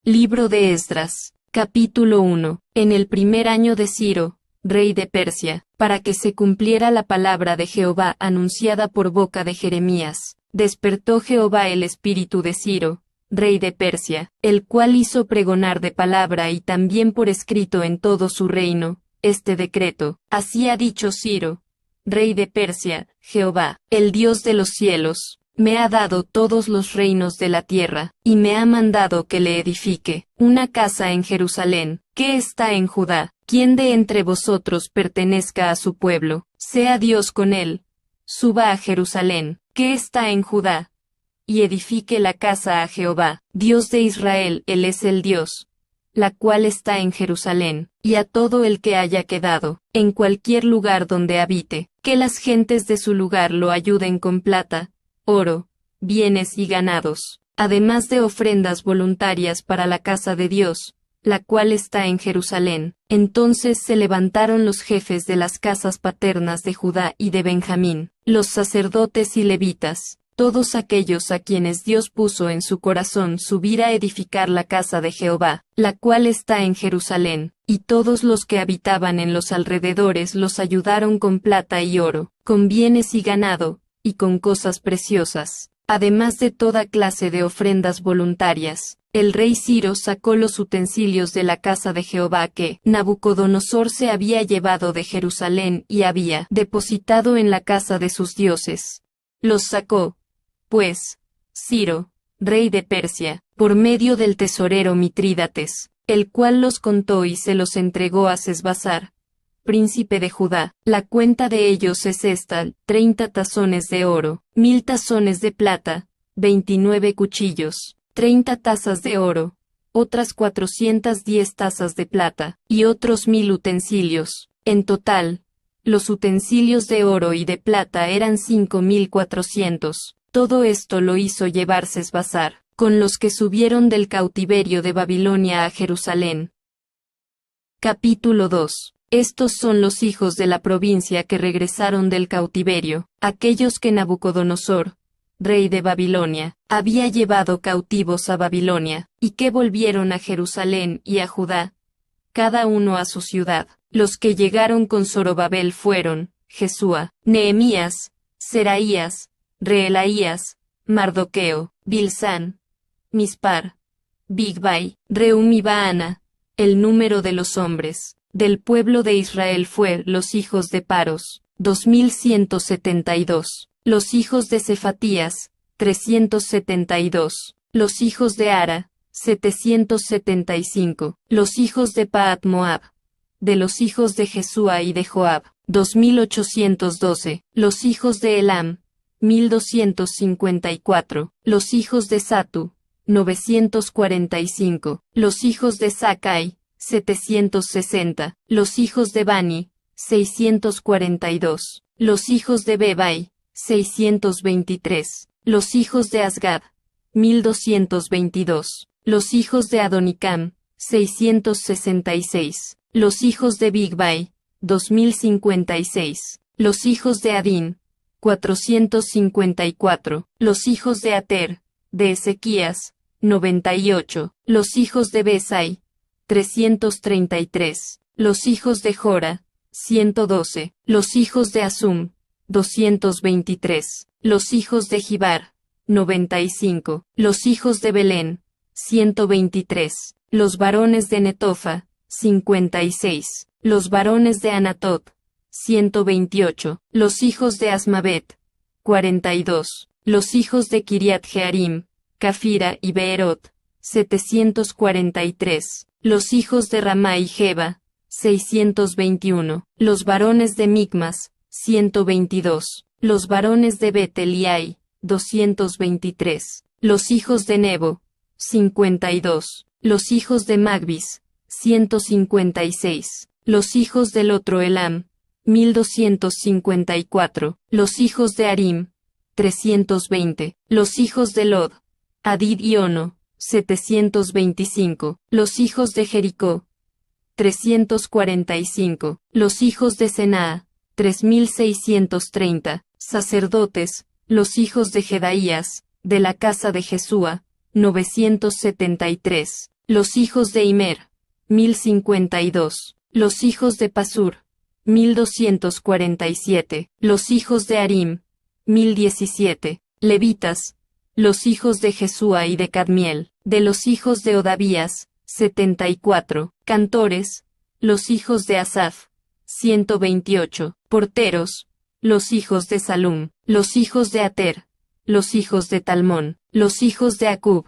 Libro de Esdras, capítulo 1. En el primer año de Ciro, rey de Persia, para que se cumpliera la palabra de Jehová anunciada por boca de Jeremías, despertó Jehová el espíritu de Ciro, rey de Persia, el cual hizo pregonar de palabra y también por escrito en todo su reino, este decreto: así ha dicho Ciro, rey de Persia, Jehová, el Dios de los cielos, me ha dado todos los reinos de la tierra, y me ha mandado que le edifique una casa en Jerusalén, que está en Judá. Quien de entre vosotros pertenezca a su pueblo, sea Dios con él, suba a Jerusalén, que está en Judá, y edifique la casa a Jehová, Dios de Israel. Él es el Dios, la cual está en Jerusalén, y a todo el que haya quedado, en cualquier lugar donde habite, que las gentes de su lugar lo ayuden con plata, oro, bienes y ganados, además de ofrendas voluntarias para la casa de Dios, la cual está en Jerusalén. Entonces se levantaron los jefes de las casas paternas de Judá y de Benjamín, los sacerdotes y levitas, todos aquellos a quienes Dios puso en su corazón subir a edificar la casa de Jehová, la cual está en Jerusalén, y todos los que habitaban en los alrededores los ayudaron con plata y oro, con bienes y ganado, y con cosas preciosas, además de toda clase de ofrendas voluntarias. El rey Ciro sacó los utensilios de la casa de Jehová que Nabucodonosor se había llevado de Jerusalén y había depositado en la casa de sus dioses. Los sacó, pues, Ciro, rey de Persia, por medio del tesorero Mitrídates, el cual los contó y se los entregó a Sesbassar, príncipe de Judá. La cuenta de ellos es esta: 30 tazones de oro, 1000 tazones de plata, 29 cuchillos, 30 tazas de oro, otras 410 tazas de plata, y otros 1000 utensilios. En total, los utensilios de oro y de plata eran 5400. Todo esto lo hizo llevar Sesbassar, con los que subieron del cautiverio de Babilonia a Jerusalén. Capítulo 2. Estos son los hijos de la provincia que regresaron del cautiverio, aquellos que Nabucodonosor, rey de Babilonia, había llevado cautivos a Babilonia, y que volvieron a Jerusalén y a Judá, cada uno a su ciudad. Los que llegaron con Zorobabel fueron Jesúa, Nehemías, Seraías, Reelaías, Mardoqueo, Bilsán, Mispar, Bigvai, Reum y Baana. El número de los hombres del pueblo de Israel fue: los hijos de Paros, 2172, los hijos de Cefatías, 372, los hijos de Ara, 775, los hijos de Paat Moab, de los hijos de Jesúa y de Joab, 2812, los hijos de Elam, 1254, los hijos de Satu, 945, los hijos de Sakai, 760, los hijos de Bani, 642, los hijos de Bebai, 623, los hijos de Asgad, 1222, los hijos de Adonicam, 666, los hijos de Bigvai, 2056, los hijos de Adín, 454, los hijos de Ater, de Ezequías, 98, los hijos de Besai, 333, los hijos de Jora, 112, los hijos de Asum, 223, los hijos de Gibar, 95, los hijos de Belén, 123, los varones de Netofa, 56, los varones de Anatot, 128, los hijos de Asmavet, 42, los hijos de Kiriat Jearim, Cafira y Beerot, 743, los hijos de Ramá y Jeba, 621, los varones de Micmas, 122, los varones de Bet-Eliai, 223, los hijos de Nebo, 52, los hijos de Magbis, 156, los hijos del otro Elam, 1254, los hijos de Arim, 320, los hijos de Lod, Hadid y Ono, 725, los hijos de Jericó, 345, los hijos de Senaa, 3630, sacerdotes, los hijos de Jedaías, de la casa de Jesúa, 973, Los hijos de Immer, 1052. Los hijos de Pasur, 1247. Los hijos de Harim, 1017. Levitas, los hijos de Jesúa y de Cadmiel. De los hijos de Odavías, 74. Cantores, los hijos de Asaf, 128. Porteros, los hijos de Salum. Los hijos de Ater, los hijos de Talmón. Los hijos de Acub,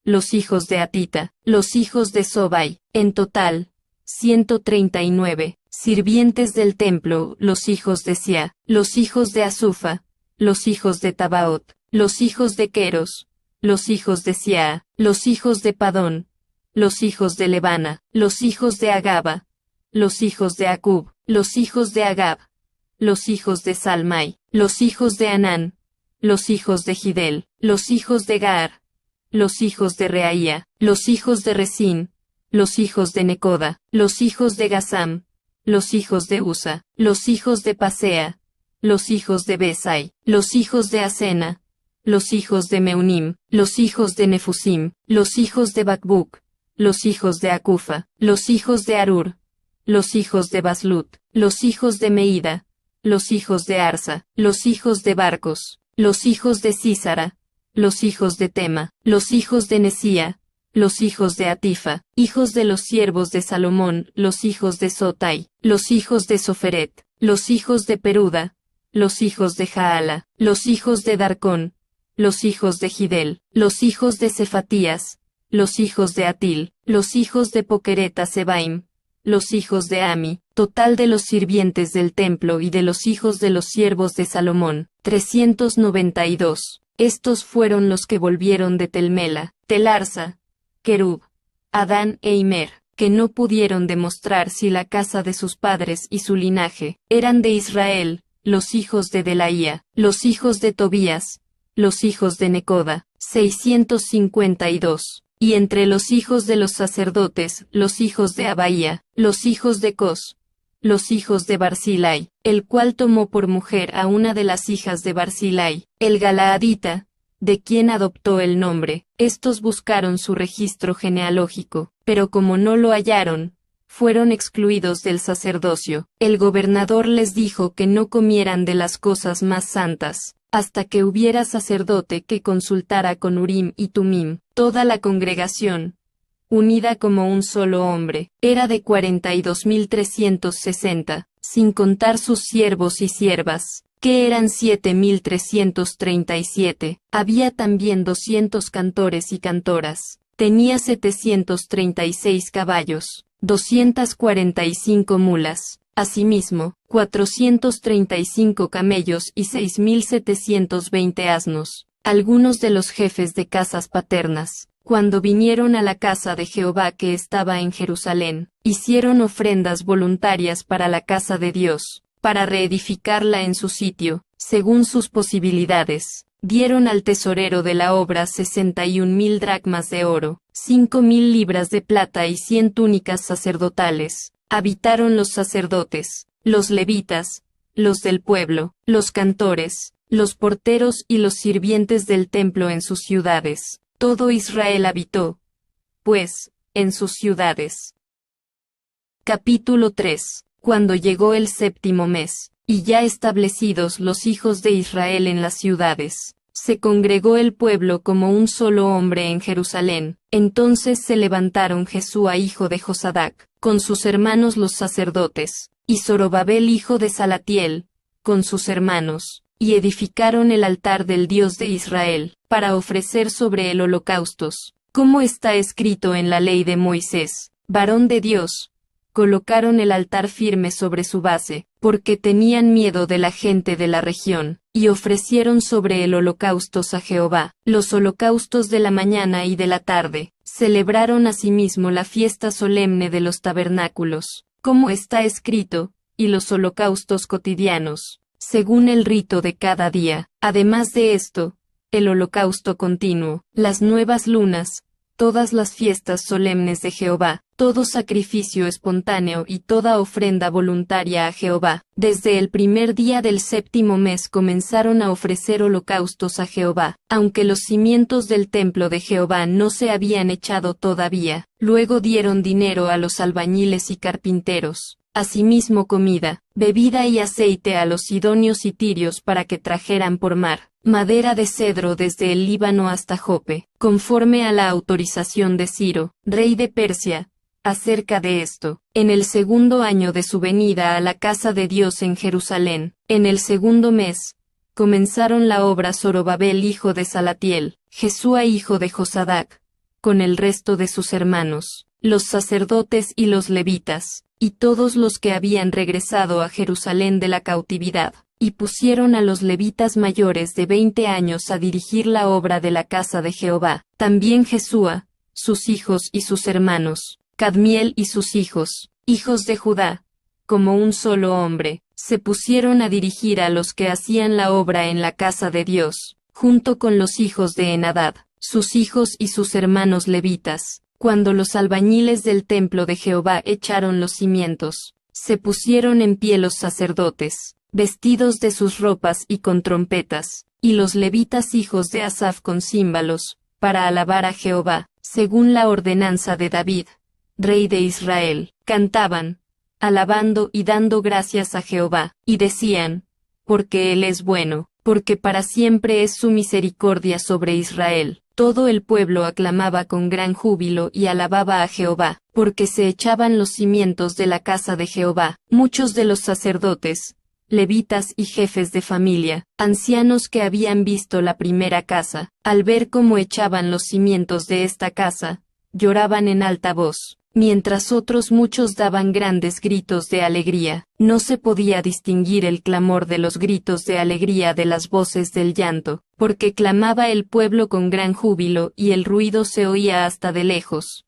los hijos de Atita. Los hijos de Sobai. En total, 139. Sirvientes del templo, los hijos de Sia. Los hijos de Asufa, los hijos de Tabaot. Los hijos de Queros, los hijos de Sia. Los hijos de Padón, los hijos de Lebana. Los hijos de Agaba, los hijos de Acub. Los hijos de Agab, los hijos de Salmai. Los hijos de Anán, los hijos de Gidel. Los hijos de Gaar, los hijos de Reaía. Los hijos de Resín, los hijos de Necoda. Los hijos de Gazam, los hijos de Usa. Los hijos de Pasea, los hijos de Besai. Los hijos de Asena, los hijos de Meunim. Los hijos de Nefusim, los hijos de Bacbuc. Los hijos de Acufa, los hijos de Arur. Los hijos de Baslut, los hijos de Meida. Los hijos de Arsa, los hijos de Barcos. Los hijos de Císara, los hijos de Tema. Los hijos de Nesía, los hijos de Atifa. Hijos de los siervos de Salomón, los hijos de Sotai. Los hijos de Soferet, los hijos de Peruda. Los hijos de Jaala, los hijos de Darcón. Los hijos de Gidel, los hijos de Cefatías. Los hijos de Atil, los hijos de Pokereta Sebaim. Los hijos de Ami. Total de los sirvientes del templo y de los hijos de los siervos de Salomón, 392. Estos fueron los que volvieron de Telmela, Telarsa, Querub, Adán e Immer, que no pudieron demostrar si la casa de sus padres y su linaje eran de Israel. Los hijos de Delaía, los hijos de Tobías, los hijos de Necoda, 652. Y entre los hijos de los sacerdotes, los hijos de Abaía, los hijos de Cos, los hijos de Barzilai, el cual tomó por mujer a una de las hijas de Barzilai, el Galaadita, de quien adoptó el nombre. Estos buscaron su registro genealógico, pero como no lo hallaron, fueron excluidos del sacerdocio. El gobernador les dijo que no comieran de las cosas más santas, hasta que hubiera sacerdote que consultara con Urim y Tumim. Toda la congregación, unida como un solo hombre, era de 42.360, sin contar sus siervos y siervas, que eran 7.337. Había también 200 cantores y cantoras. Tenía 736 caballos, 245 mulas. Asimismo, 435 camellos y 6.720 asnos. Algunos de los jefes de casas paternas, cuando vinieron a la casa de Jehová que estaba en Jerusalén, hicieron ofrendas voluntarias para la casa de Dios, para reedificarla en su sitio, según sus posibilidades. Dieron al tesorero de la obra 61.000 dracmas de oro, 5.000 libras de plata y 100 túnicas sacerdotales. Habitaron los sacerdotes, los levitas, los del pueblo, los cantores, los porteros y los sirvientes del templo en sus ciudades. Todo Israel habitó, pues, en sus ciudades. Capítulo 3. Cuando llegó el séptimo mes, y ya establecidos los hijos de Israel en las ciudades, se congregó el pueblo como un solo hombre en Jerusalén. Entonces se levantaron Jesúa hijo de Josadac, con sus hermanos los sacerdotes, y Zorobabel hijo de Salatiel, con sus hermanos, y edificaron el altar del Dios de Israel, para ofrecer sobre él holocaustos, como está escrito en la ley de Moisés, varón de Dios. Colocaron el altar firme sobre su base, porque tenían miedo de la gente de la región, y ofrecieron sobre el holocaustos a Jehová. Los holocaustos de la mañana y de la tarde. Celebraron asimismo la fiesta solemne de los tabernáculos, como está escrito, y los holocaustos cotidianos, según el rito de cada día. Además de esto, el holocausto continuo, las nuevas lunas, todas las fiestas solemnes de Jehová, todo sacrificio espontáneo y toda ofrenda voluntaria a Jehová. Desde el primer día del séptimo mes comenzaron a ofrecer holocaustos a Jehová, aunque los cimientos del templo de Jehová no se habían echado todavía. Luego dieron dinero a los albañiles y carpinteros, asimismo comida, bebida y aceite a los sidonios y tirios para que trajeran por mar madera de cedro desde el Líbano hasta Jope, conforme a la autorización de Ciro, rey de Persia. Acerca de esto, en el segundo año de su venida a la casa de Dios en Jerusalén, en el segundo mes, comenzaron la obra Zorobabel hijo de Salatiel, Jesúa hijo de Josadac, con el resto de sus hermanos, los sacerdotes y los levitas, y todos los que habían regresado a Jerusalén de la cautividad, y pusieron a los levitas mayores de 20 años a dirigir la obra de la casa de Jehová, también Jesúa, sus hijos y sus hermanos, Cadmiel y sus hijos, hijos de Judá, como un solo hombre, se pusieron a dirigir a los que hacían la obra en la casa de Dios, junto con los hijos de Henadad, sus hijos y sus hermanos levitas. Cuando los albañiles del templo de Jehová echaron los cimientos, se pusieron en pie los sacerdotes, vestidos de sus ropas y con trompetas, y los levitas hijos de Asaf con címbalos, para alabar a Jehová, según la ordenanza de David, rey de Israel. Cantaban, alabando y dando gracias a Jehová, y decían, porque Él es bueno, porque para siempre es su misericordia sobre Israel. Todo el pueblo aclamaba con gran júbilo y alababa a Jehová, porque se echaban los cimientos de la casa de Jehová. Muchos de los sacerdotes, levitas y jefes de familia, ancianos que habían visto la primera casa, al ver cómo echaban los cimientos de esta casa, lloraban en alta voz, mientras otros muchos daban grandes gritos de alegría. No se podía distinguir el clamor de los gritos de alegría de las voces del llanto, porque clamaba el pueblo con gran júbilo y el ruido se oía hasta de lejos.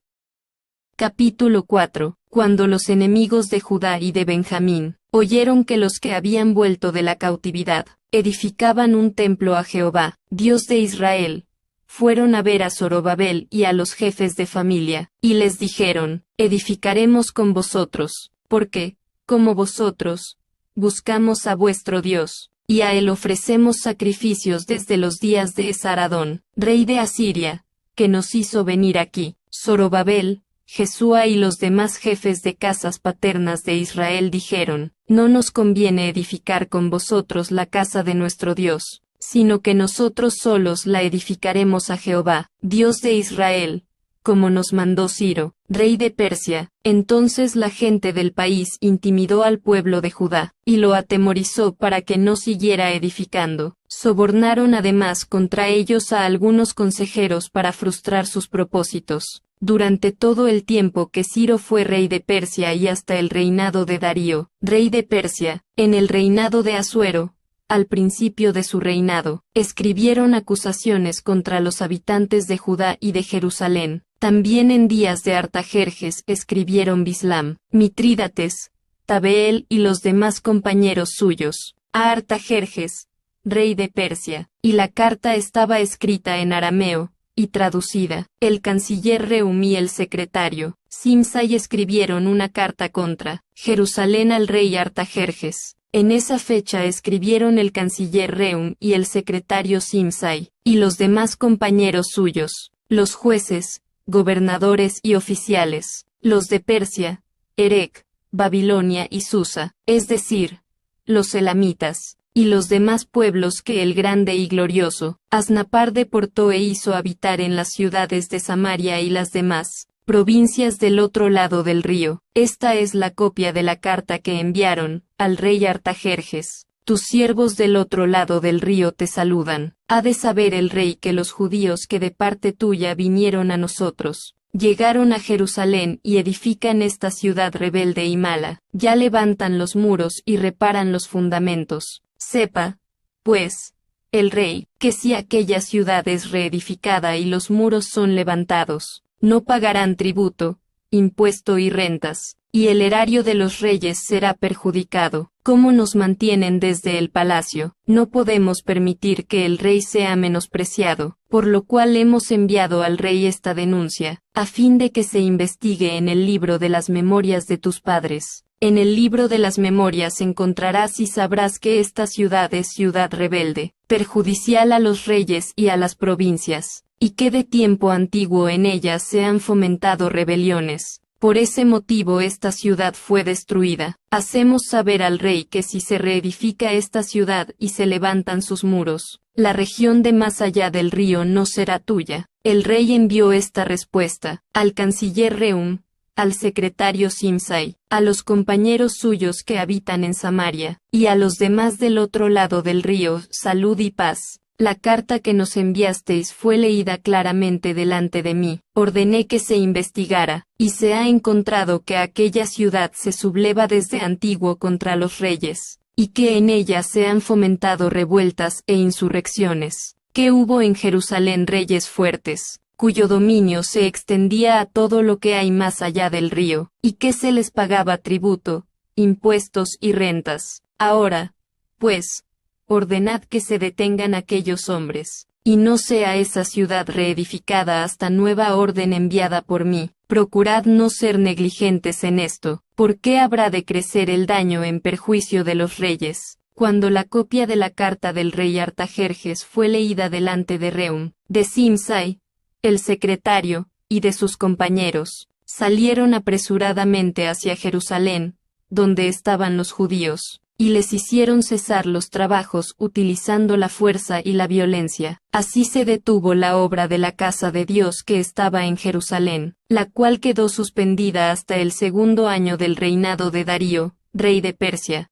Capítulo 4. Cuando los enemigos de Judá y de Benjamín oyeron que los que habían vuelto de la cautividad edificaban un templo a Jehová, Dios de Israel, fueron a ver a Zorobabel y a los jefes de familia, y les dijeron, edificaremos con vosotros, porque, como vosotros, buscamos a vuestro Dios, y a él ofrecemos sacrificios desde los días de Esaradón, rey de Asiria, que nos hizo venir aquí. Zorobabel, Jesúa y los demás jefes de casas paternas de Israel dijeron, no nos conviene edificar con vosotros la casa de nuestro Dios, sino que nosotros solos la edificaremos a Jehová, Dios de Israel, como nos mandó Ciro, rey de Persia. Entonces la gente del país intimidó al pueblo de Judá, y lo atemorizó para que no siguiera edificando. Sobornaron además contra ellos a algunos consejeros para frustrar sus propósitos. Durante todo el tiempo que Ciro fue rey de Persia y hasta el reinado de Darío, rey de Persia, en el reinado de Asuero, al principio de su reinado, escribieron acusaciones contra los habitantes de Judá y de Jerusalén. También en días de Artajerjes escribieron Bislam, Mitrídates, Tabeel y los demás compañeros suyos, a Artajerjes, rey de Persia, y la carta estaba escrita en arameo, y traducida. El canciller Reum y el secretario, Simsai escribieron una carta contra Jerusalén al rey Artajerjes. En esa fecha escribieron el canciller Reum y el secretario Simsai, y los demás compañeros suyos, los jueces, gobernadores y oficiales, los de Persia, Erec, Babilonia y Susa, es decir, los elamitas, y los demás pueblos que el grande y glorioso Asnapar deportó e hizo habitar en las ciudades de Samaria y las demás provincias del otro lado del río. Esta es la copia de la carta que enviaron al rey Artajerjes. Tus siervos del otro lado del río te saludan. Ha de saber el rey que los judíos que de parte tuya vinieron a nosotros, llegaron a Jerusalén y edifican esta ciudad rebelde y mala, ya levantan los muros y reparan los fundamentos. Sepa, pues, el rey, que si aquella ciudad es reedificada y los muros son levantados, no pagarán tributo, impuesto y rentas, y el erario de los reyes será perjudicado. cómo nos mantienen desde el palacio. No podemos permitir que el rey sea menospreciado, por lo cual hemos enviado al rey esta denuncia, a fin de que se investigue en el libro de las memorias de tus padres. En el libro de las memorias encontrarás y sabrás que esta ciudad es ciudad rebelde, perjudicial a los reyes y a las provincias, y que de tiempo antiguo en ella se han fomentado rebeliones. Por ese motivo esta ciudad fue destruida. Hacemos saber al rey que si se reedifica esta ciudad y se levantan sus muros, la región de más allá del río no será tuya. El rey envió esta respuesta al canciller Reum, al secretario Simsai, a los compañeros suyos que habitan en Samaria, y a los demás del otro lado del río, salud y paz. La carta que nos enviasteis fue leída claramente delante de mí. Ordené que se investigara, y se ha encontrado que aquella ciudad se subleva desde antiguo contra los reyes, y que en ella se han fomentado revueltas e insurrecciones, que hubo en Jerusalén reyes fuertes, cuyo dominio se extendía a todo lo que hay más allá del río, y que se les pagaba tributo, impuestos y rentas. Ahora, pues, ordenad que se detengan aquellos hombres, y no sea esa ciudad reedificada hasta nueva orden enviada por mí. Procurad no ser negligentes en esto, porque habrá de crecer el daño en perjuicio de los reyes. Cuando la copia de la carta del rey Artajerjes fue leída delante de Reum, de Simsai, el secretario, y de sus compañeros, salieron apresuradamente hacia Jerusalén, donde estaban los judíos, y les hicieron cesar los trabajos utilizando la fuerza y la violencia. Así se detuvo la obra de la casa de Dios que estaba en Jerusalén, la cual quedó suspendida hasta el segundo año del reinado de Darío, rey de Persia.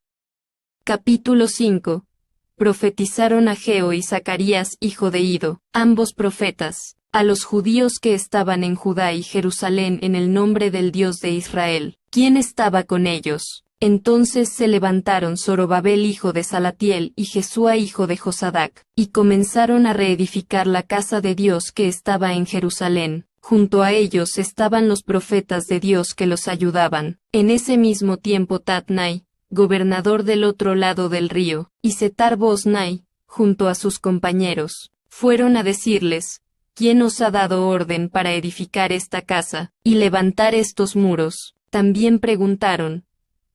Capítulo 5. Profetizaron Ageo y Zacarías hijo de Ido, ambos profetas, a los judíos que estaban en Judá y Jerusalén en el nombre del Dios de Israel. ¿Quién estaba con ellos? Entonces se levantaron Zorobabel hijo de Salatiel y Jesúa hijo de Josadac, y comenzaron a reedificar la casa de Dios que estaba en Jerusalén. Junto a ellos estaban los profetas de Dios que los ayudaban. En ese mismo tiempo Tatnai, gobernador del otro lado del río, y Setar-Boznai, junto a sus compañeros, fueron a decirles: ¿Quién os ha dado orden para edificar esta casa, y levantar estos muros? También preguntaron: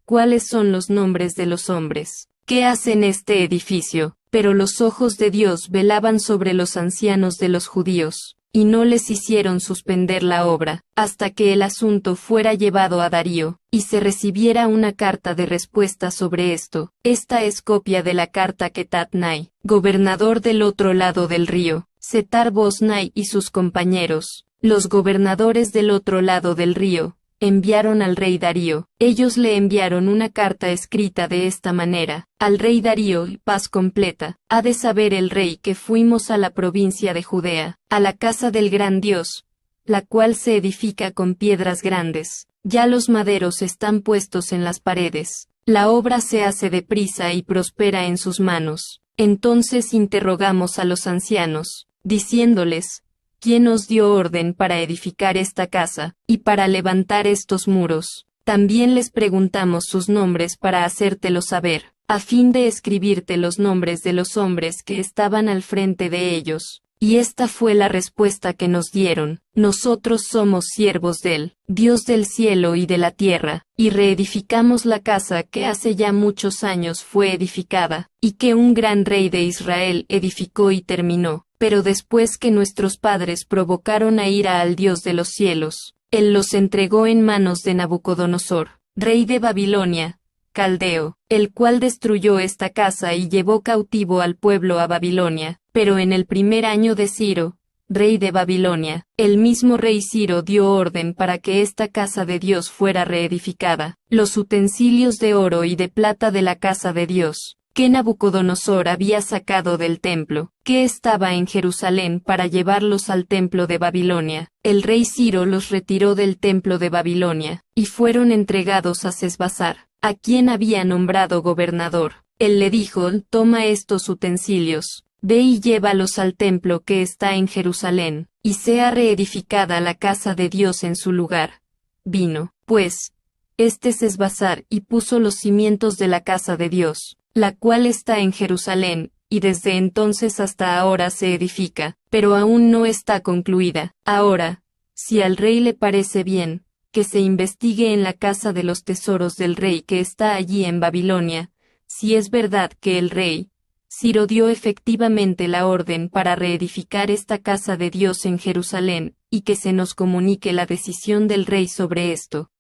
¿cuáles son los nombres de los hombres que hacen este edificio? Pero los ojos de Dios velaban sobre los ancianos de los judíos, y no les hicieron suspender la obra, hasta que el asunto fuera llevado a Darío, y se recibiera una carta de respuesta sobre esto. Esta es copia de la carta que Tatnai, gobernador del otro lado del río, Setar-Boznai y sus compañeros, los gobernadores del otro lado del río, enviaron al rey Darío. Ellos le enviaron una carta escrita de esta manera: al rey Darío, paz completa. Ha de saber el rey que fuimos a la provincia de Judea, a la casa del gran Dios, la cual se edifica con piedras grandes. Ya los maderos están puestos en las paredes. La obra se hace deprisa y prospera en sus manos. Entonces interrogamos a los ancianos, diciéndoles: ¿quién os dio orden para edificar esta casa, y para levantar estos muros? También les preguntamos sus nombres para hacértelo saber, a fin de escribirte los nombres de los hombres que estaban al frente de ellos. Y esta fue la respuesta que nos dieron: nosotros somos siervos del Dios del cielo y de la tierra, y reedificamos la casa que hace ya muchos años fue edificada, y que un gran rey de Israel edificó y terminó. Pero después que nuestros padres provocaron a ira al Dios de los cielos, Él los entregó en manos de Nabucodonosor, rey de Babilonia, caldeo, el cual destruyó esta casa y llevó cautivo al pueblo a Babilonia. Pero en el primer año de Ciro, rey de Babilonia, el mismo rey Ciro dio orden para que esta casa de Dios fuera reedificada. Los utensilios de oro y de plata de la casa de Dios, que Nabucodonosor había sacado del templo, que estaba en Jerusalén, para llevarlos al templo de Babilonia, el rey Ciro los retiró del templo de Babilonia, y fueron entregados a Sesbazar, a quien había nombrado gobernador. Él le dijo: toma estos utensilios, ve y llévalos al templo que está en Jerusalén, y sea reedificada la casa de Dios en su lugar. Vino, pues, este Sesbazar, y puso los cimientos de la casa de Dios, la cual está en Jerusalén, y desde entonces hasta ahora se edifica, pero aún no está concluida. Ahora, si al rey le parece bien, que se investigue en la casa de los tesoros del rey que está allí en Babilonia, si es verdad que el rey Ciro dio efectivamente la orden para reedificar esta casa de Dios en Jerusalén, y que se nos comunique la decisión del rey sobre esto.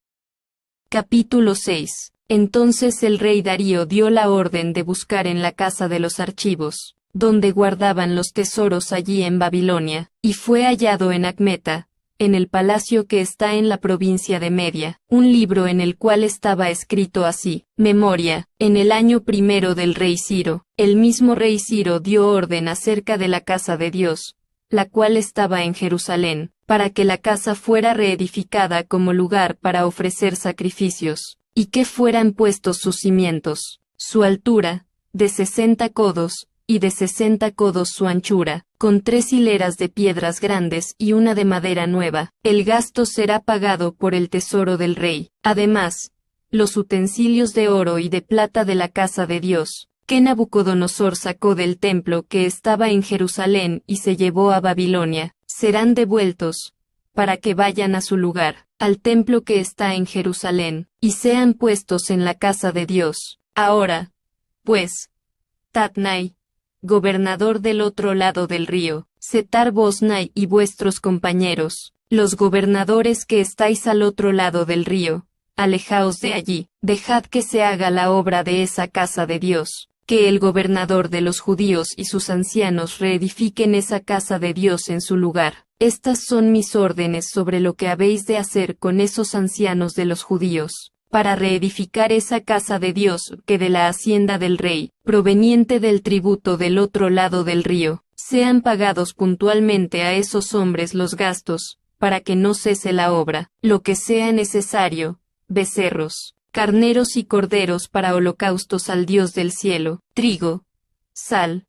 Capítulo 6. Entonces el rey Darío dio la orden de buscar en la casa de los archivos, donde guardaban los tesoros allí en Babilonia, y fue hallado en Acmeta, en el palacio que está en la provincia de Media, un libro en el cual estaba escrito así: Memoria, en el año primero del rey Ciro, el mismo rey Ciro dio orden acerca de la casa de Dios, la cual estaba en Jerusalén, para que la casa fuera reedificada como lugar para ofrecer sacrificios, y que fueran puestos sus cimientos, su altura, de 60 codos, y de 60 codos su anchura, con 3 hileras de piedras grandes y una de madera nueva. El gasto será pagado por el tesoro del rey. Además, los utensilios de oro y de plata de la casa de Dios, que Nabucodonosor sacó del templo que estaba en Jerusalén y se llevó a Babilonia, serán devueltos, para que vayan a su lugar, al templo que está en Jerusalén, y sean puestos en la casa de Dios. Ahora, pues, Tatnai, gobernador del otro lado del río, Setar-Boznai y vuestros compañeros, los gobernadores que estáis al otro lado del río, alejaos de allí, dejad que se haga la obra de esa casa de Dios, que el gobernador de los judíos y sus ancianos reedifiquen esa casa de Dios en su lugar. Estas son mis órdenes sobre lo que habéis de hacer con esos ancianos de los judíos, para reedificar esa casa de Dios que de la hacienda del rey, proveniente del tributo del otro lado del río, sean pagados puntualmente a esos hombres los gastos, para que no cese la obra, lo que sea necesario, becerros, carneros y corderos para holocaustos al Dios del cielo, trigo, sal,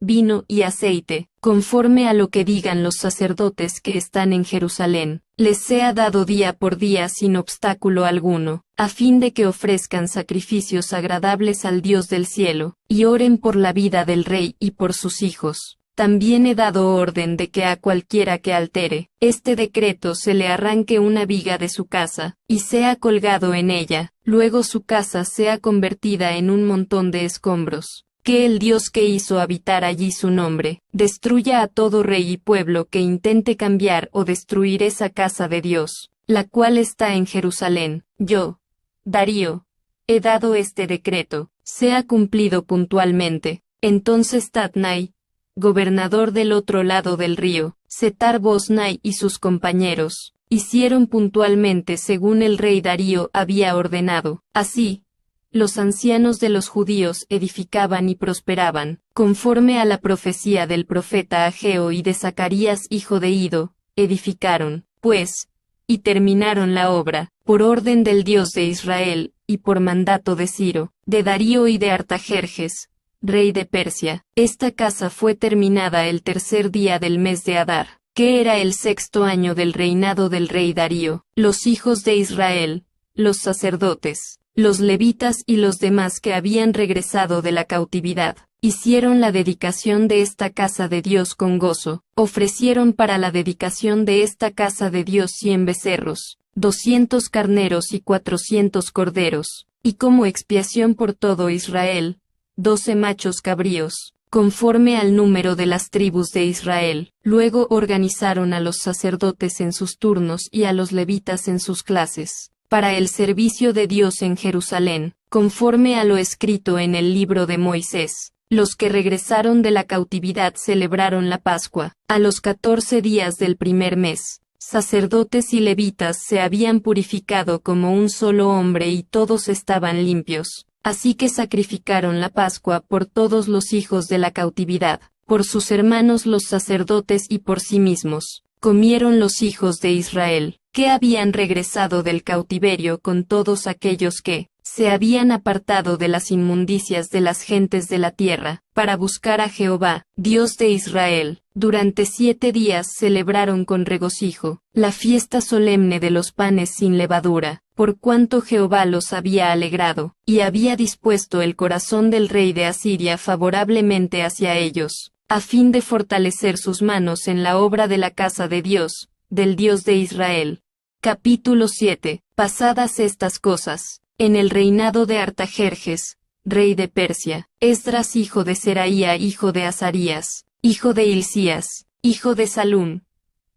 vino y aceite, conforme a lo que digan los sacerdotes que están en Jerusalén, les sea dado día por día sin obstáculo alguno, a fin de que ofrezcan sacrificios agradables al Dios del cielo, y oren por la vida del rey y por sus hijos. También he dado orden de que a cualquiera que altere este decreto se le arranque una viga de su casa, y sea colgado en ella, luego su casa sea convertida en un montón de escombros. Que el Dios que hizo habitar allí su nombre, destruya a todo rey y pueblo que intente cambiar o destruir esa casa de Dios, la cual está en Jerusalén. Yo, Darío, he dado este decreto, sea cumplido puntualmente. Entonces Tatnai, gobernador del otro lado del río, Setar-Boznai y sus compañeros, hicieron puntualmente según el rey Darío había ordenado. Así, los ancianos de los judíos edificaban y prosperaban, conforme a la profecía del profeta Ageo y de Zacarías hijo de Ido, edificaron, pues, y terminaron la obra, por orden del Dios de Israel, y por mandato de Ciro, de Darío y de Artajerjes, rey de Persia. Esta casa fue terminada el tercer día del mes de Adar, que era el 6º año del reinado del rey Darío. Los hijos de Israel, los sacerdotes, los levitas y los demás que habían regresado de la cautividad, hicieron la dedicación de esta casa de Dios con gozo, ofrecieron para la dedicación de esta casa de Dios 100 becerros, 200 carneros y 400 corderos, y como expiación por todo Israel, 12 machos cabríos, conforme al número de las tribus de Israel. Luego organizaron a los sacerdotes en sus turnos y a los levitas en sus clases, para el servicio de Dios en Jerusalén, conforme a lo escrito en el libro de Moisés. Los que regresaron de la cautividad celebraron la Pascua. A los 14 días del primer mes, sacerdotes y levitas se habían purificado como un solo hombre y todos estaban limpios. Así que sacrificaron la Pascua por todos los hijos de la cautividad, por sus hermanos los sacerdotes y por sí mismos. Comieron los hijos de Israel, que habían regresado del cautiverio con todos aquellos que, se habían apartado de las inmundicias de las gentes de la tierra, para buscar a Jehová, Dios de Israel. Durante 7 días celebraron con regocijo la fiesta solemne de los panes sin levadura, por cuanto Jehová los había alegrado, y había dispuesto el corazón del rey de Asiria favorablemente hacia ellos, a fin de fortalecer sus manos en la obra de la casa de Dios, del Dios de Israel. Capítulo 7. Pasadas estas cosas, en el reinado de Artajerjes, rey de Persia, Esdras hijo de Seraía hijo de Azarías, hijo de Hilcías, hijo de Salún,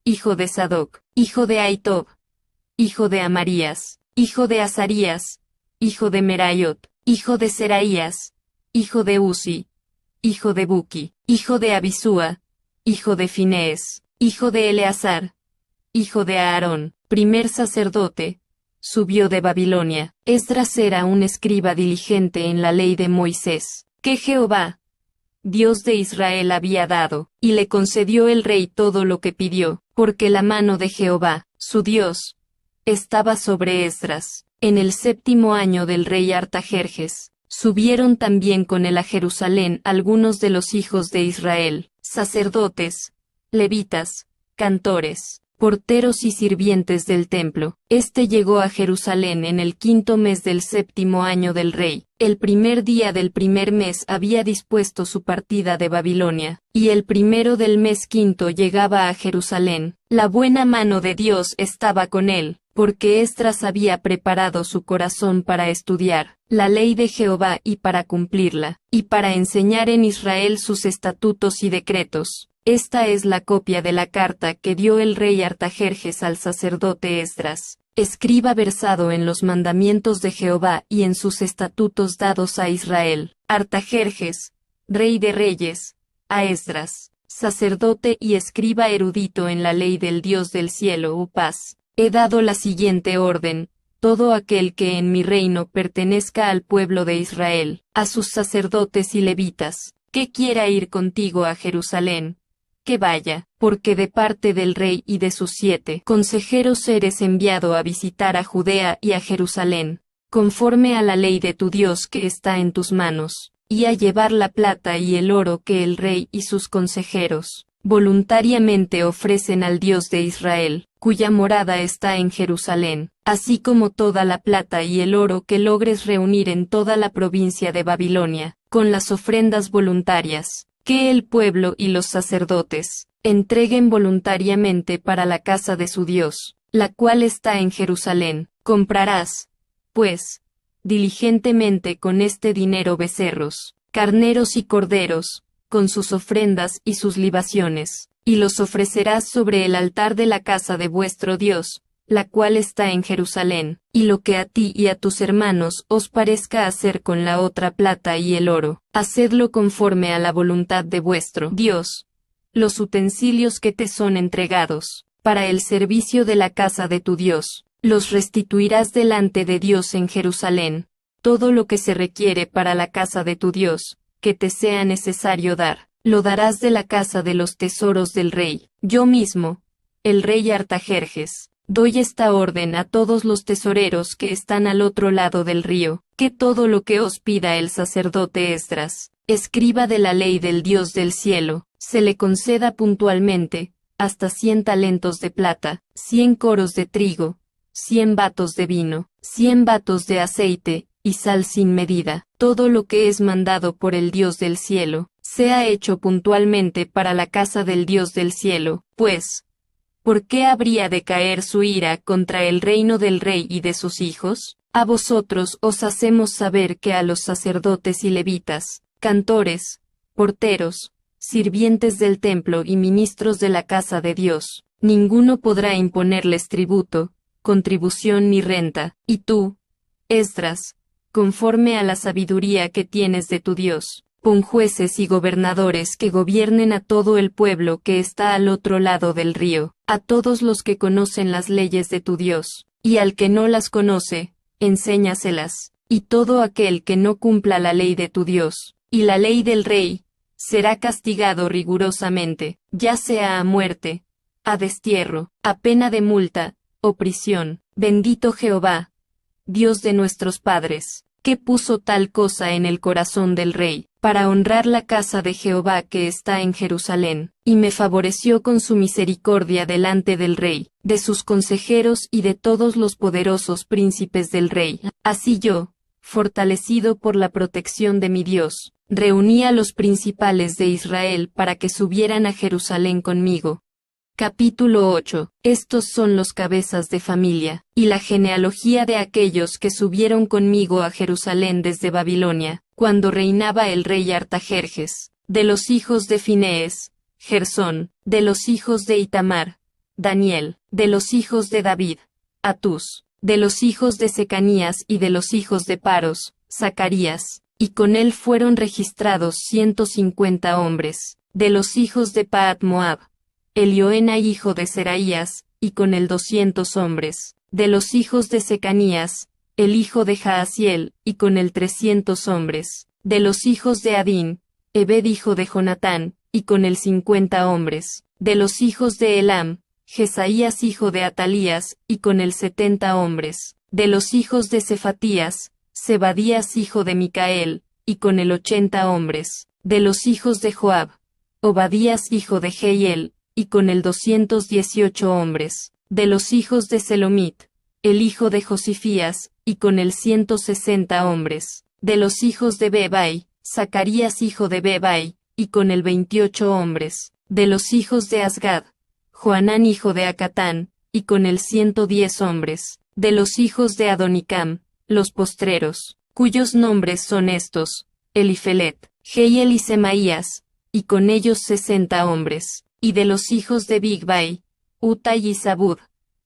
hijo de Sadoc, hijo de Ahitob, hijo de Amarías, hijo de Azarías, hijo de Meraiot, hijo de Seraías, hijo de Uzi, hijo de Buki, hijo de Abisúa, hijo de Finees, hijo de Eleazar, hijo de Aarón, primer sacerdote, subió de Babilonia. Esdras era un escriba diligente en la ley de Moisés, que Jehová, Dios de Israel había dado, y le concedió el rey todo lo que pidió, porque la mano de Jehová, su Dios, estaba sobre Esdras. En el 7º año del rey Artajerjes, subieron también con él a Jerusalén algunos de los hijos de Israel, sacerdotes, levitas, cantores, porteros y sirvientes del templo. Este llegó a Jerusalén en el 5º mes del 7º año del rey. El primer día del primer mes había dispuesto su partida de Babilonia, y el primero del mes 5º llegaba a Jerusalén. La buena mano de Dios estaba con él, porque Esdras había preparado su corazón para estudiar la ley de Jehová y para cumplirla, y para enseñar en Israel sus estatutos y decretos. Esta es la copia de la carta que dio el rey Artajerjes al sacerdote Esdras, escriba versado en los mandamientos de Jehová y en sus estatutos dados a Israel. Artajerjes, rey de reyes, a Esdras, sacerdote y escriba erudito en la ley del Dios del cielo o paz, he dado la siguiente orden: todo aquel que en mi reino pertenezca al pueblo de Israel, a sus sacerdotes y levitas, que quiera ir contigo a Jerusalén, que vaya, porque de parte del rey y de sus 7 consejeros eres enviado a visitar a Judea y a Jerusalén, conforme a la ley de tu Dios que está en tus manos, y a llevar la plata y el oro que el rey y sus consejeros voluntariamente ofrecen al Dios de Israel, cuya morada está en Jerusalén, así como toda la plata y el oro que logres reunir en toda la provincia de Babilonia, con las ofrendas voluntarias que el pueblo y los sacerdotes entreguen voluntariamente para la casa de su Dios, la cual está en Jerusalén. Comprarás, pues, diligentemente con este dinero becerros, carneros y corderos, con sus ofrendas y sus libaciones, y los ofrecerás sobre el altar de la casa de vuestro Dios, la cual está en Jerusalén, y lo que a ti y a tus hermanos os parezca hacer con la otra plata y el oro, hacedlo conforme a la voluntad de vuestro Dios. Los utensilios que te son entregados, para el servicio de la casa de tu Dios, los restituirás delante de Dios en Jerusalén. Todo lo que se requiere para la casa de tu Dios, que te sea necesario dar, lo darás de la casa de los tesoros del rey. Yo mismo, el rey Artajerjes, doy esta orden a todos los tesoreros que están al otro lado del río, que todo lo que os pida el sacerdote Esdras, escriba de la ley del Dios del cielo, se le conceda puntualmente, hasta 100 talentos de plata, 100 coros de trigo, 100 batos de vino, 100 batos de aceite, y sal sin medida. Todo lo que es mandado por el Dios del cielo, sea hecho puntualmente para la casa del Dios del cielo, pues, ¿por qué habría de caer su ira contra el reino del rey y de sus hijos? A vosotros os hacemos saber que a los sacerdotes y levitas, cantores, porteros, sirvientes del templo y ministros de la casa de Dios, ninguno podrá imponerles tributo, contribución ni renta, y tú, Esdras, conforme a la sabiduría que tienes de tu Dios, pon jueces y gobernadores que gobiernen a todo el pueblo que está al otro lado del río, a todos los que conocen las leyes de tu Dios, y al que no las conoce, enséñaselas, y todo aquel que no cumpla la ley de tu Dios, y la ley del rey, será castigado rigurosamente, ya sea a muerte, a destierro, a pena de multa, o prisión. Bendito Jehová, Dios de nuestros padres, que puso tal cosa en el corazón del rey, para honrar la casa de Jehová que está en Jerusalén, y me favoreció con su misericordia delante del rey, de sus consejeros y de todos los poderosos príncipes del rey. Así yo, fortalecido por la protección de mi Dios, reuní a los principales de Israel para que subieran a Jerusalén conmigo. Capítulo 8. Estos son los cabezas de familia, y la genealogía de aquellos que subieron conmigo a Jerusalén desde Babilonia, cuando reinaba el rey Artajerjes, de los hijos de Finees, Gersón, de los hijos de Itamar, Daniel, de los hijos de David, Atus, de los hijos de Secanías y de los hijos de Paros, Zacarías, y con él fueron registrados 150 hombres, de los hijos de Paat Moab, Elioena hijo de Seraías, y con él 200 hombres, de los hijos de Secanías, el hijo de Jaasiel, y con él 300 hombres, de los hijos de Adín, Ebed hijo de Jonatán, y con él 50 hombres, de los hijos de Elam, Jesaías hijo de Atalías, y con él 70 hombres, de los hijos de Cefatías, Zebadías hijo de Micael, y con él 80 hombres, de los hijos de Joab, Obadías hijo de Jehiel, y con él 218 hombres, de los hijos de Selomit, el hijo de Josifías, y con él 160 hombres, de los hijos de Bebai, Zacarías hijo de Bebai, y con él 28 hombres, de los hijos de Asgad, Joanán hijo de Acatán, y con él 110 hombres, de los hijos de Adonicam, los postreros, cuyos nombres son estos, Elifelet, Jehiel y Semaías, y con ellos 60 hombres, y de los hijos de Bigvai, Utai y Zabud,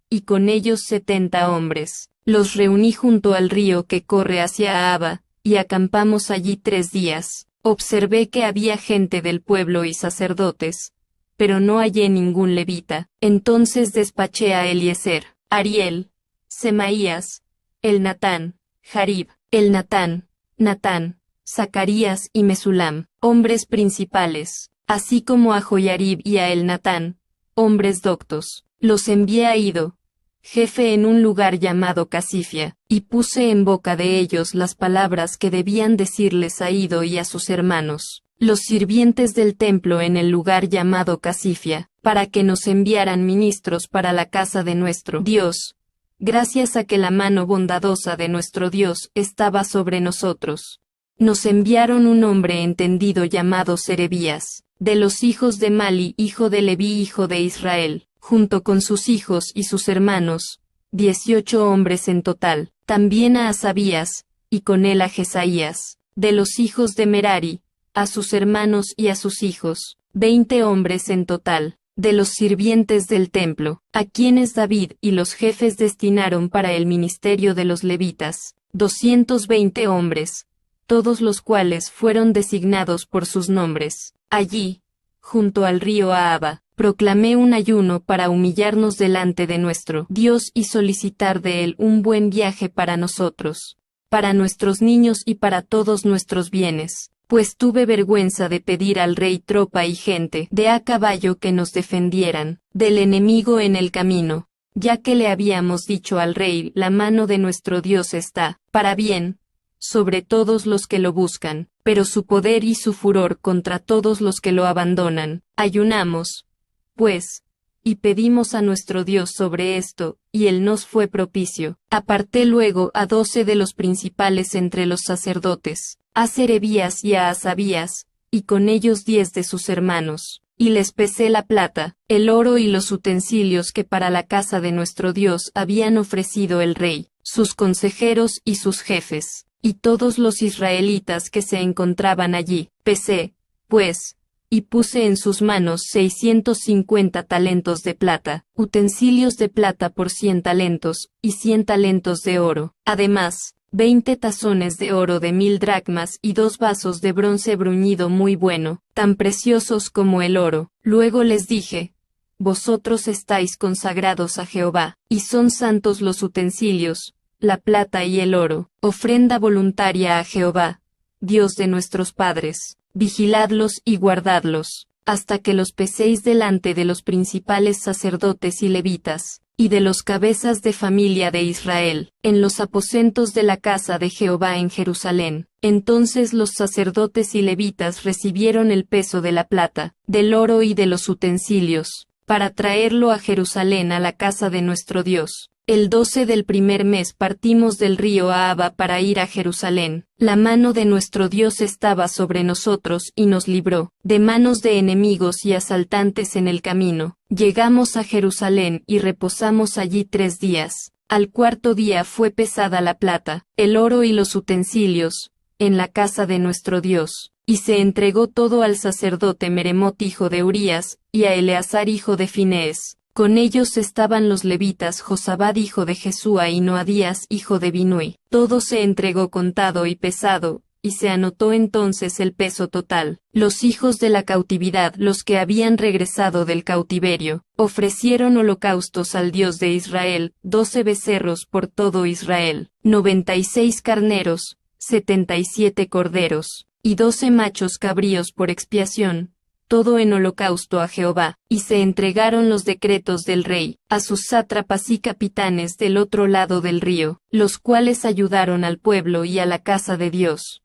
y con ellos 70 hombres. Los reuní junto al río que corre hacia Ahava, y acampamos allí 3 días. Observé que había gente del pueblo y sacerdotes, pero no hallé ningún levita. Entonces despaché a Eliezer, Ariel, Semaías, Elnatán, Jarib, Elnatán, Natán, Zacarías y Mesulam, hombres principales, así como a Joyarib y a Elnatán, hombres doctos. Los envié a Ido, jefe en un lugar llamado Casifia, y puse en boca de ellos las palabras que debían decirles a Ido y a sus hermanos, los sirvientes del templo en el lugar llamado Casifia, para que nos enviaran ministros para la casa de nuestro Dios, gracias a que la mano bondadosa de nuestro Dios estaba sobre nosotros. Nos enviaron un hombre entendido llamado Serebías, de los hijos de Mali hijo de Leví hijo de Israel, junto con sus hijos y sus hermanos, 18 hombres en total, también a Asabías, y con él a Jesaías, de los hijos de Merari, a sus hermanos y a sus hijos, 20 hombres en total, de los sirvientes del templo, a quienes David y los jefes destinaron para el ministerio de los levitas, 220 hombres, todos los cuales fueron designados por sus nombres. Allí, junto al río Ahava, proclamé un ayuno para humillarnos delante de nuestro Dios y solicitar de Él un buen viaje para nosotros, para nuestros niños y para todos nuestros bienes, pues tuve vergüenza de pedir al rey tropa y gente de a caballo que nos defendieran del enemigo en el camino, ya que le habíamos dicho al rey: la mano de nuestro Dios está, para bien, sobre todos los que lo buscan, pero su poder y su furor contra todos los que lo abandonan. Ayunamos, pues, y pedimos a nuestro Dios sobre esto, y él nos fue propicio. Aparté luego a 12 de los principales entre los sacerdotes, a Serebías y a Asabías, y con ellos 10 de sus hermanos, y les pesé la plata, el oro y los utensilios que para la casa de nuestro Dios habían ofrecido el rey, sus consejeros y sus jefes, y todos los israelitas que se encontraban allí. Pesé, pues, y puse en sus manos 650 talentos de plata, utensilios de plata por 100 talentos, y 100 talentos de oro, además, 20 tazones de oro de 1000 dracmas y 2 vasos de bronce bruñido muy bueno, tan preciosos como el oro. Luego les dije: vosotros estáis consagrados a Jehová, y son santos los utensilios, la plata y el oro, ofrenda voluntaria a Jehová, Dios de nuestros padres. Vigiladlos y guardadlos, hasta que los peséis delante de los principales sacerdotes y levitas, y de los cabezas de familia de Israel, en los aposentos de la casa de Jehová en Jerusalén. Entonces los sacerdotes y levitas recibieron el peso de la plata, del oro y de los utensilios, para traerlo a Jerusalén a la casa de nuestro Dios. El 12 del primer mes partimos del río Ahava para ir a Jerusalén. La mano de nuestro Dios estaba sobre nosotros y nos libró de manos de enemigos y asaltantes en el camino. Llegamos a Jerusalén y reposamos allí 3 días. Al cuarto día fue pesada la plata, el oro y los utensilios, en la casa de nuestro Dios, y se entregó todo al sacerdote Meremot hijo de Urías, y a Eleazar hijo de Finees. Con ellos estaban los levitas Josabad hijo de Jesúa y Noadías hijo de Binui. Todo se entregó contado y pesado, y se anotó entonces el peso total. Los hijos de la cautividad, los que habían regresado del cautiverio, ofrecieron holocaustos al Dios de Israel, 12 becerros por todo Israel, 96 carneros, 77 corderos, y 12 machos cabríos por expiación, todo en holocausto a Jehová, y se entregaron los decretos del rey, a sus sátrapas y capitanes del otro lado del río, los cuales ayudaron al pueblo y a la casa de Dios.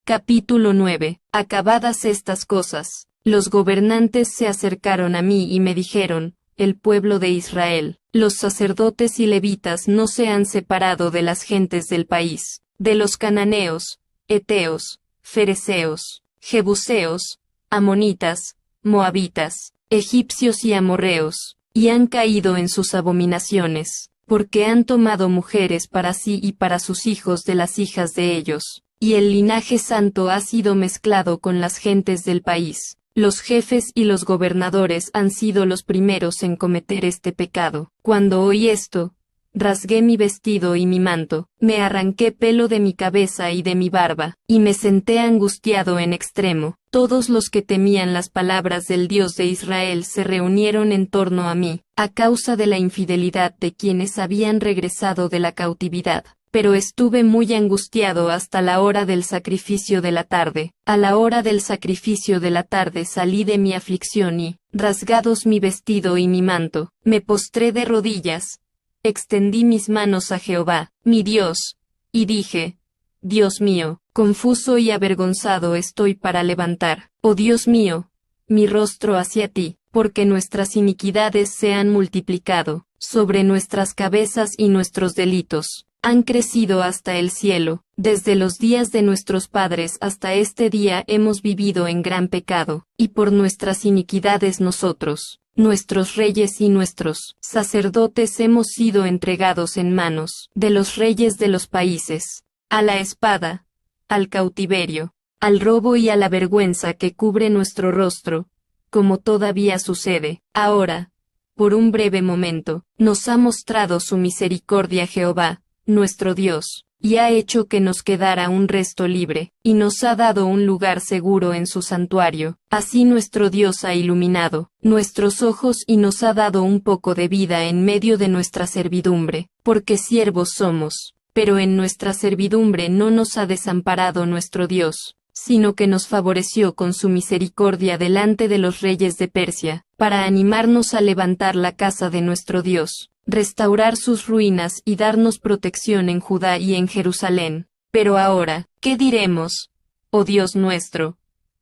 Capítulo 9. Acabadas estas cosas, los gobernantes se acercaron a mí y me dijeron, el pueblo de Israel, los sacerdotes y levitas no se han separado de las gentes del país, de los cananeos, heteos, fereceos, jebuseos, amonitas, moabitas, egipcios y amorreos, y han caído en sus abominaciones, porque han tomado mujeres para sí y para sus hijos de las hijas de ellos, y el linaje santo ha sido mezclado con las gentes del país. Los jefes y los gobernadores han sido los primeros en cometer este pecado. Cuando oí esto, rasgué mi vestido y mi manto, me arranqué pelo de mi cabeza y de mi barba, y me senté angustiado en extremo. Todos los que temían las palabras del Dios de Israel se reunieron en torno a mí, a causa de la infidelidad de quienes habían regresado de la cautividad. Pero estuve muy angustiado hasta la hora del sacrificio de la tarde. A la hora del sacrificio de la tarde salí de mi aflicción y, rasgados mi vestido y mi manto, me postré de rodillas, extendí mis manos a Jehová, mi Dios, y dije, Dios mío, confuso y avergonzado estoy para levantar, oh Dios mío, mi rostro hacia ti, porque nuestras iniquidades se han multiplicado, sobre nuestras cabezas y nuestros delitos han crecido hasta el cielo. Desde los días de nuestros padres hasta este día hemos vivido en gran pecado, y por nuestras iniquidades nosotros, nuestros reyes y nuestros sacerdotes hemos sido entregados en manos de los reyes de los países, a la espada, al cautiverio, al robo y a la vergüenza que cubre nuestro rostro, como todavía sucede. Ahora, por un breve momento, nos ha mostrado su misericordia Jehová, nuestro Dios, y ha hecho que nos quedara un resto libre, y nos ha dado un lugar seguro en su santuario. Así nuestro Dios ha iluminado nuestros ojos y nos ha dado un poco de vida en medio de nuestra servidumbre, porque siervos somos, pero en nuestra servidumbre no nos ha desamparado nuestro Dios, sino que nos favoreció con su misericordia delante de los reyes de Persia, para animarnos a levantar la casa de nuestro Dios, restaurar sus ruinas y darnos protección en Judá y en Jerusalén. Pero ahora, ¿qué diremos, oh Dios nuestro?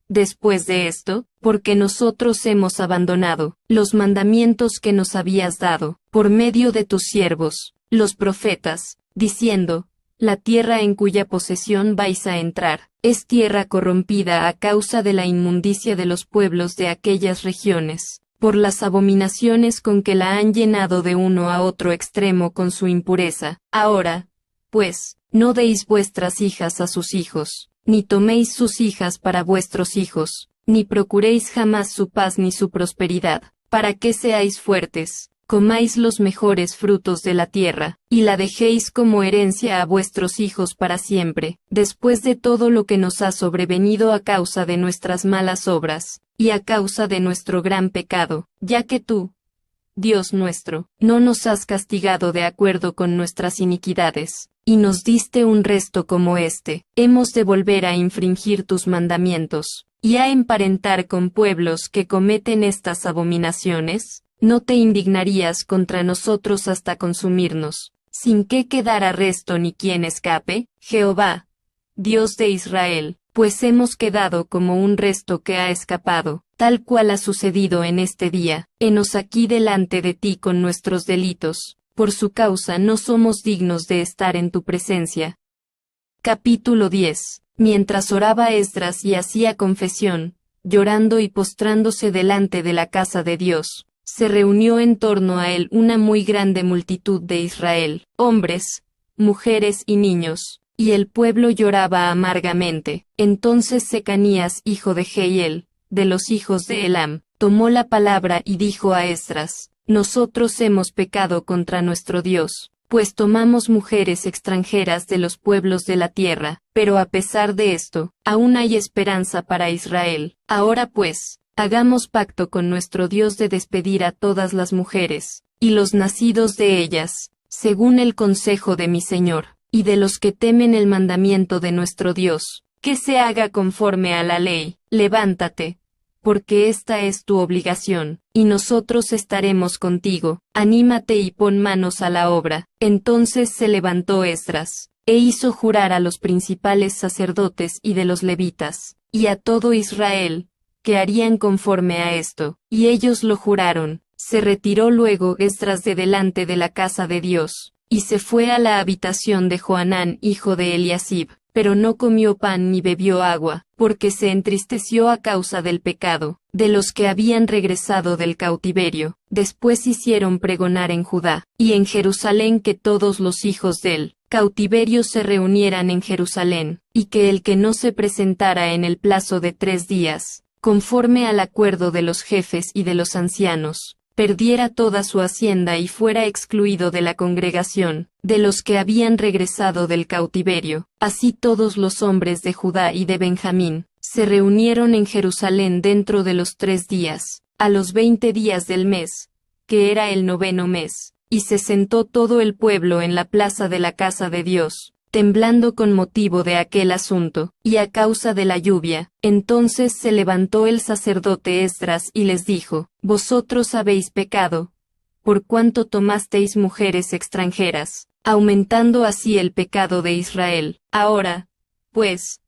Después de esto, porque nosotros hemos abandonado los mandamientos que nos habías dado, por medio de tus siervos, los profetas, diciendo, la tierra en cuya posesión vais a entrar, es tierra corrompida a causa de la inmundicia de los pueblos de aquellas regiones, por las abominaciones con que la han llenado de uno a otro extremo con su impureza. Ahora, pues, no deis vuestras hijas a sus hijos, ni toméis sus hijas para vuestros hijos, ni procuréis jamás su paz ni su prosperidad, para que seáis fuertes, comáis los mejores frutos de la tierra, y la dejéis como herencia a vuestros hijos para siempre, después de todo lo que nos ha sobrevenido a causa de nuestras malas obras, y a causa de nuestro gran pecado, ya que tú, Dios nuestro, no nos has castigado de acuerdo con nuestras iniquidades, y nos diste un resto como este. ¿Hemos de volver a infringir tus mandamientos, y a emparentar con pueblos que cometen estas abominaciones? ¿no te indignarías contra nosotros hasta consumirnos, sin que quedara resto ni quien escape, Jehová, Dios de Israel? Pues hemos quedado como un resto que ha escapado, tal cual ha sucedido en este día. Henos aquí delante de ti con nuestros delitos, por su causa no somos dignos de estar en tu presencia. Capítulo 10. Mientras oraba Esdras y hacía confesión, llorando y postrándose delante de la casa de Dios, se reunió en torno a él una muy grande multitud de Israel, hombres, mujeres y niños, y el pueblo lloraba amargamente. Entonces Secanías, hijo de Jehiel, de los hijos de Elam, tomó la palabra y dijo a Esdras: Nosotros hemos pecado contra nuestro Dios, pues tomamos mujeres extranjeras de los pueblos de la tierra, pero a pesar de esto, aún hay esperanza para Israel. Ahora pues, hagamos pacto con nuestro Dios de despedir a todas las mujeres, y los nacidos de ellas, según el consejo de mi Señor, y de los que temen el mandamiento de nuestro Dios, que se haga conforme a la ley. Levántate, porque esta es tu obligación, y nosotros estaremos contigo. Anímate y pon manos a la obra. Entonces se levantó Esdras, e hizo jurar a los principales sacerdotes y de los levitas, y a todo Israel, que harían conforme a esto, y ellos lo juraron. Se retiró luego Esdras de delante de la casa de Dios, y se fue a la habitación de Johanán hijo de Eliasib, pero no comió pan ni bebió agua, porque se entristeció a causa del pecado de los que habían regresado del cautiverio. Después hicieron pregonar en Judá y en Jerusalén que todos los hijos del cautiverio se reunieran en Jerusalén, y que el que no se presentara en el plazo de 3 días, conforme al acuerdo de los jefes y de los ancianos, perdiera toda su hacienda y fuera excluido de la congregación, de los que habían regresado del cautiverio. Así todos los hombres de Judá y de Benjamín se reunieron en Jerusalén dentro de los 3 días, a los 20 días del mes, que era el 9º mes, y se sentó todo el pueblo en la plaza de la casa de Dios, temblando con motivo de aquel asunto, y a causa de la lluvia. Entonces se levantó el sacerdote Esdras y les dijo: Vosotros habéis pecado, por cuanto tomasteis mujeres extranjeras, aumentando así el pecado de Israel. Ahora, pues,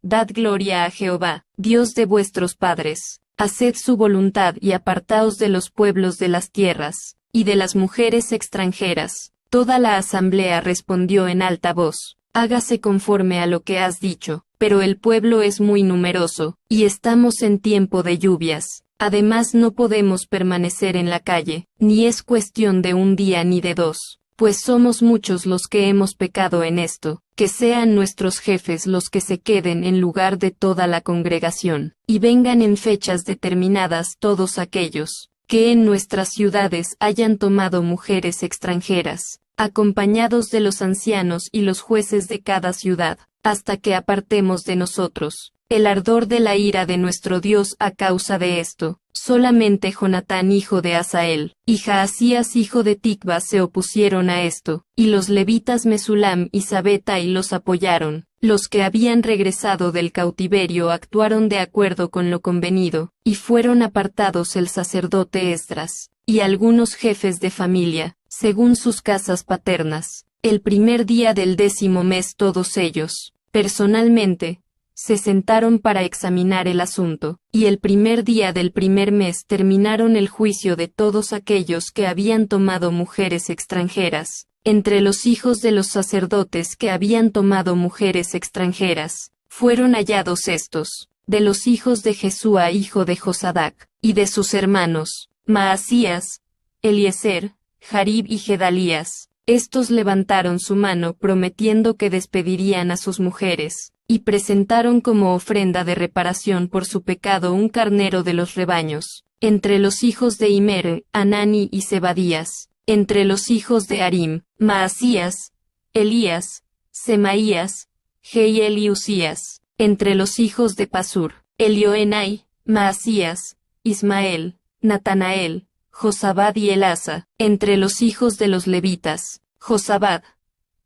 dad gloria a Jehová, Dios de vuestros padres, haced su voluntad y apartaos de los pueblos de las tierras, y de las mujeres extranjeras. Toda la asamblea respondió en alta voz: Hágase conforme a lo que has dicho, pero el pueblo es muy numeroso, y estamos en tiempo de lluvias. Además no podemos permanecer en la calle, ni es cuestión de un día ni de 2, pues somos muchos los que hemos pecado en esto. Que sean nuestros jefes los que se queden en lugar de toda la congregación, y vengan en fechas determinadas todos aquellos que en nuestras ciudades hayan tomado mujeres extranjeras, acompañados de los ancianos y los jueces de cada ciudad, hasta que apartemos de nosotros el ardor de la ira de nuestro Dios a causa de esto. Solamente Jonatán hijo de Asael, y Jaasías hijo de Tikva se opusieron a esto, y los levitas Mesulam y Sabetai los apoyaron. Los que habían regresado del cautiverio actuaron de acuerdo con lo convenido, y fueron apartados el sacerdote Esdras, y algunos jefes de familia, según sus casas paternas. El primer día del 10º mes todos ellos, personalmente, se sentaron para examinar el asunto, y el primer día del primer mes terminaron el juicio de todos aquellos que habían tomado mujeres extranjeras. Entre los hijos de los sacerdotes que habían tomado mujeres extranjeras, fueron hallados estos: de los hijos de Jesúa hijo de Josadac, y de sus hermanos, Maasías, Eliezer, Jarib y Gedalías. Estos levantaron su mano prometiendo que despedirían a sus mujeres, y presentaron como ofrenda de reparación por su pecado un carnero de los rebaños. Entre los hijos de Immer, Anani y Zebadías. Entre los hijos de Harim, Maasías, Elías, Semaías, Jehiel y Usías. Entre los hijos de Pasur, Elioenai, Maasías, Ismael, Natanael, Josabad y Elasa. Entre los hijos de los levitas, Josabad,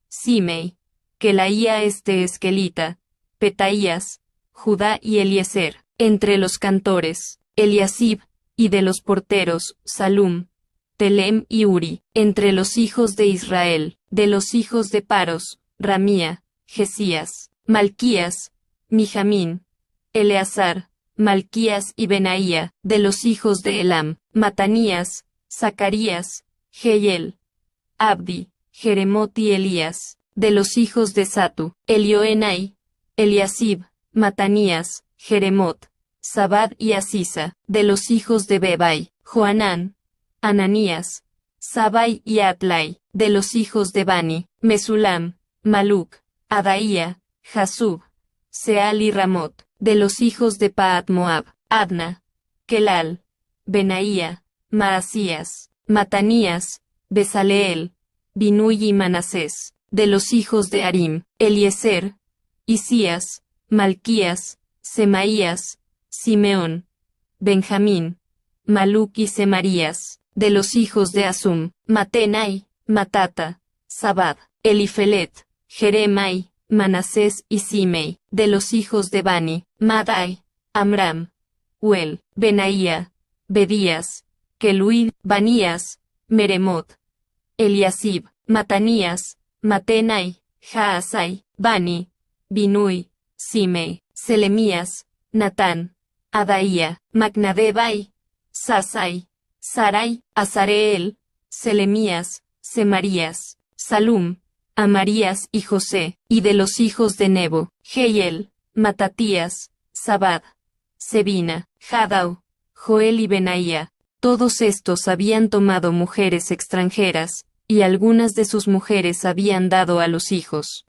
Simei, Kelaía esquelita, Petaías, Judá y Eliezer. Entre los cantores, Eliasib, y de los porteros, Salum, Telem y Uri. Entre los hijos de Israel, de los hijos de Paros, Ramía, Jesías, Malquías, Mijamín, Eleazar, Malquías y Benaía. De los hijos de Elam, Matanías, Zacarías, Jehiel, Abdi, Jeremot y Elías. De los hijos de Satu, Elioenai, Eliasib, Matanías, Jeremot, Zabad y Asisa. De los hijos de Bebai, Joanán, Ananías, Sabai y Atlai. De los hijos de Bani, Mesulam, Maluc, Adaía, Jasub, Seal y Ramot. De los hijos de Paat Moab, Adna, Kelal, Benaía, Maasías, Matanías, Besaleel, Binui y Manasés. De los hijos de Harim, Eliezer, Isías, Malquías, Semaías, Simeón, Benjamín, Maluc y Semarías. De los hijos de Asum, Matenai, Matata, Zabad, Elifelet, Jeremai, Manasés y Simei. De los hijos de Bani, Madai, Amram, Uel, Benaía, Bedías, Keluid, Banías, Meremot, Eliasib, Matanías, Matenai, Jaasai, Bani, Binui, Simei, Selemías, Natán, Adaía, Macnadebai, Sasai, Sarai, Azareel, Selemías, Semarías, Salum, Amarías y José. Y de los hijos de Nebo, Jehiel, Matatías, Zabad, Sebina, Jadau, Joel y Benaía. Todos estos habían tomado mujeres extranjeras, y algunas de sus mujeres habían dado a los hijos.